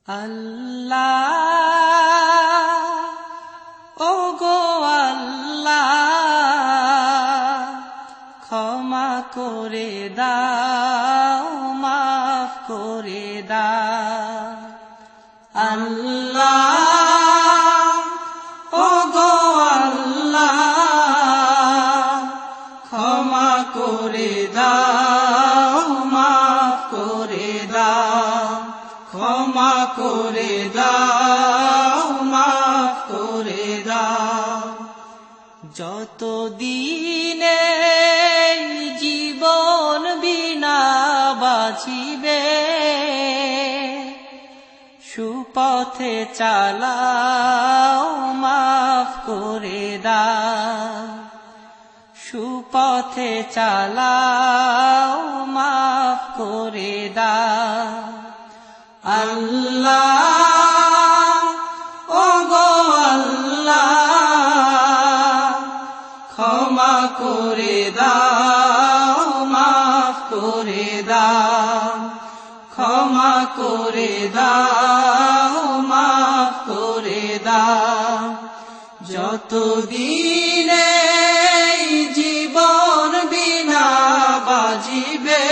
আল্লাহ ওগো আল্লাহ ক্ষমা করে দাও মাফ করে দাও আল্লাহ ওগো আল্লাহ ক্ষমা করে দাও মাফ করে দাও ক্ষমা করে দাও মাফ করে দাও যতদিনে জীবন বিনা বাঁচিবে সুপথে চালাও মাফ করে দাও সুপথে চালাও মাফ করে দাও আল্লাহ ওগো আল্লাহ ক্ষমা করে দাও মাফ করে দাও ক্ষমা করে দাও মাফ করে দাও যতদিনে জীবন বিনা বাজিবে